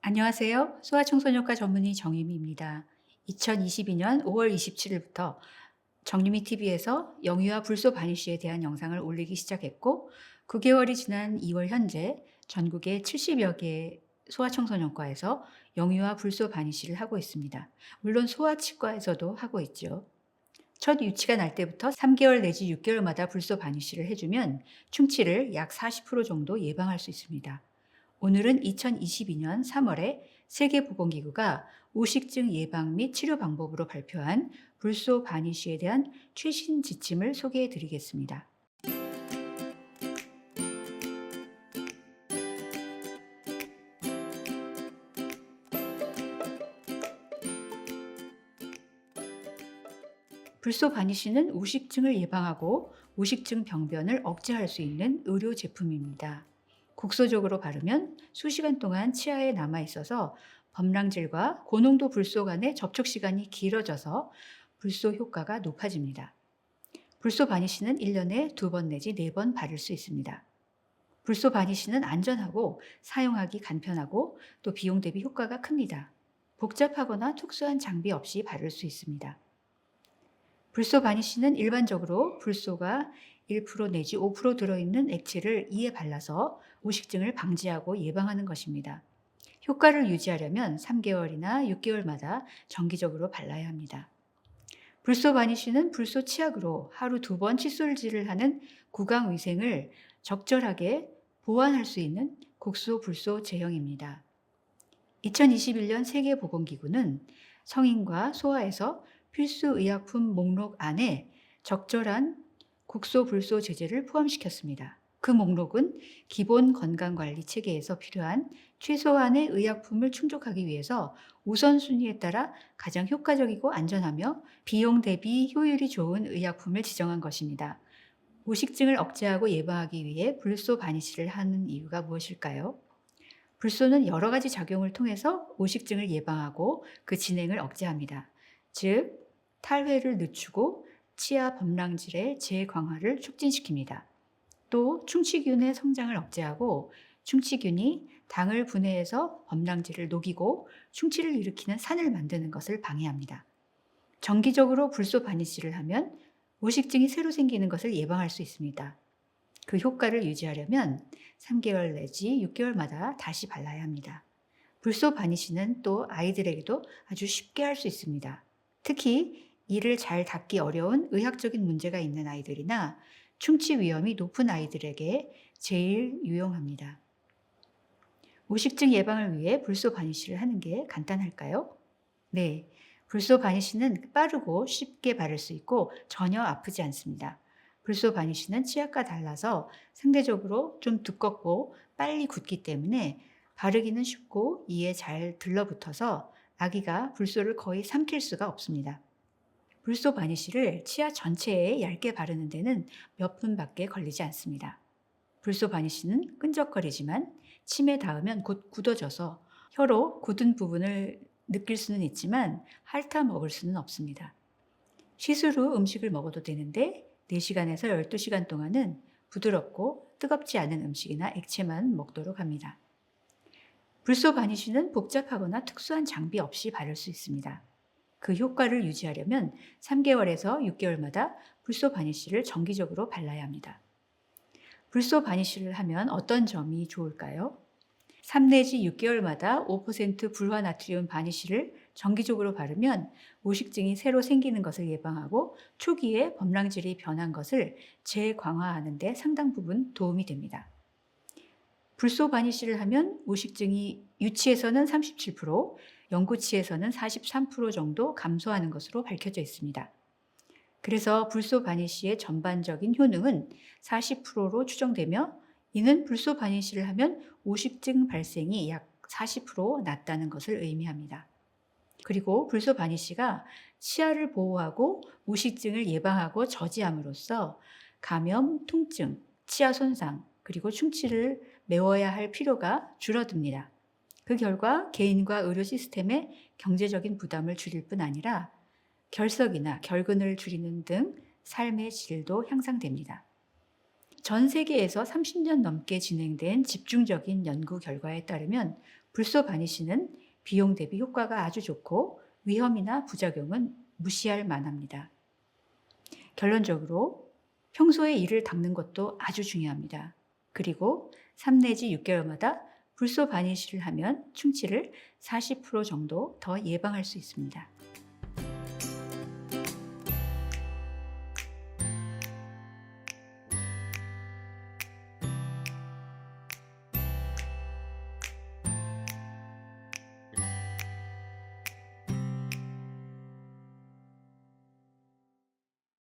안녕하세요. 소아청소년과 전문의 정유미입니다. 2022년 5월 27일부터 정유미 TV에서 영유아 불소 바니쉬에 대한 영상을 올리기 시작했고, 9개월이 지난 2월 현재 전국의 70여 개의 소아청소년과에서 영유아 불소 바니쉬를 하고 있습니다. 물론 소아치과에서도 하고 있죠. 첫 유치가 날 때부터 3개월 내지 6개월마다 불소 바니쉬를 해주면 충치를 약 40% 정도 예방할 수 있습니다. 오늘은 2022년 3월에 세계보건기구가 오식증 예방 및 치료 방법으로 발표한 불소 바니쉬에 대한 최신 지침을 소개해 드리겠습니다. 불소 바니쉬는 오식증을 예방하고 오식증 병변을 억제할 수 있는 의료 제품입니다. 국소적으로 바르면 수시간 동안 치아에 남아 있어서 범랑질과 고농도 불소 간의 접촉 시간이 길어져서 불소 효과가 높아집니다. 불소 바니쉬는 1년에 2번 내지 4번 바를 수 있습니다. 불소 바니쉬는 안전하고 사용하기 간편하고 또 비용 대비 효과가 큽니다. 복잡하거나 특수한 장비 없이 바를 수 있습니다. 불소 바니쉬는 일반적으로 불소가 1% 내지 5% 들어있는 액체를 이에 발라서 오식증을 방지하고 예방하는 것입니다. 효과를 유지하려면 3개월이나 6개월마다 정기적으로 발라야 합니다. 불소 바니쉬는 불소 치약으로 하루 2번 칫솔질을 하는 구강 위생을 적절하게 보완할 수 있는 국소 불소 제형입니다. 2021년 세계보건기구는 성인과 소아에서 필수 의약품 목록 안에 적절한 국소 불소 제제를 포함시켰습니다. 그 목록은 기본 건강관리 체계에서 필요한 최소한의 의약품을 충족하기 위해서 우선순위에 따라 가장 효과적이고 안전하며 비용 대비 효율이 좋은 의약품을 지정한 것입니다. 오식증을 억제하고 예방하기 위해 불소 바니쉬를 하는 이유가 무엇일까요? 불소는 여러 가지 작용을 통해서 오식증을 예방하고 그 진행을 억제합니다. 즉, 탈회를 늦추고 치아 범랑질의 재광화를 촉진시킵니다. 또 충치균의 성장을 억제하고 충치균이 당을 분해해서 범랑질을 녹이고 충치를 일으키는 산을 만드는 것을 방해합니다. 정기적으로 불소 바니쉬를 하면 오식증이 새로 생기는 것을 예방할 수 있습니다. 그 효과를 유지하려면 3개월 내지 6개월마다 다시 발라야 합니다. 불소 바니쉬는 또 아이들에게도 아주 쉽게 할 수 있습니다. 특히 이를 잘 닦기 어려운 의학적인 문제가 있는 아이들이나 충치 위험이 높은 아이들에게 제일 유용합니다. 오식증 예방을 위해 불소 바니쉬를 하는 게 간단할까요? 네, 불소 바니쉬는 빠르고 쉽게 바를 수 있고 전혀 아프지 않습니다. 불소 바니쉬는 치약과 달라서 상대적으로 좀 두껍고 빨리 굳기 때문에 바르기는 쉽고 이에 잘 들러붙어서 아기가 불소를 거의 삼킬 수가 없습니다. 불소 바니쉬를 치아 전체에 얇게 바르는 데는 몇 분밖에 걸리지 않습니다. 불소 바니쉬는 끈적거리지만 침에 닿으면 곧 굳어져서 혀로 굳은 부분을 느낄 수는 있지만 핥아 먹을 수는 없습니다. 시술 후 음식을 먹어도 되는데 4시간에서 12시간 동안은 부드럽고 뜨겁지 않은 음식이나 액체만 먹도록 합니다. 불소 바니쉬는 복잡하거나 특수한 장비 없이 바를 수 있습니다. 그 효과를 유지하려면 3개월에서 6개월마다 불소 바니쉬를 정기적으로 발라야 합니다. 불소 바니쉬를 하면 어떤 점이 좋을까요? 3 내지 6개월마다 5% 불화나트륨 바니쉬를 정기적으로 바르면 오식증이 새로 생기는 것을 예방하고 초기에 범랑질이 변한 것을 재광화하는 데 상당 부분 도움이 됩니다. 불소 바니쉬를 하면 오식증이 유치에서는 37%, 영구치에서는 43% 정도 감소하는 것으로 밝혀져 있습니다. 그래서 불소 바니쉬의 전반적인 효능은 40%로 추정되며 이는 불소 바니쉬를 하면 오식증 발생이 약 40% 낮다는 것을 의미합니다. 그리고 불소 바니쉬가 치아를 보호하고 오식증을 예방하고 저지함으로써 감염, 통증, 치아 손상, 그리고 충치를 메워야 할 필요가 줄어듭니다. 그 결과 개인과 의료 시스템의 경제적인 부담을 줄일 뿐 아니라 결석이나 결근을 줄이는 등 삶의 질도 향상됩니다. 전 세계에서 30년 넘게 진행된 집중적인 연구 결과에 따르면 불소 바니쉬는 비용 대비 효과가 아주 좋고 위험이나 부작용은 무시할 만합니다. 결론적으로 평소에 이를 닦는 것도 아주 중요합니다. 그리고 3 내지 6개월마다 불소 바니쉬를 하면 충치를 40% 정도 더 예방할 수 있습니다.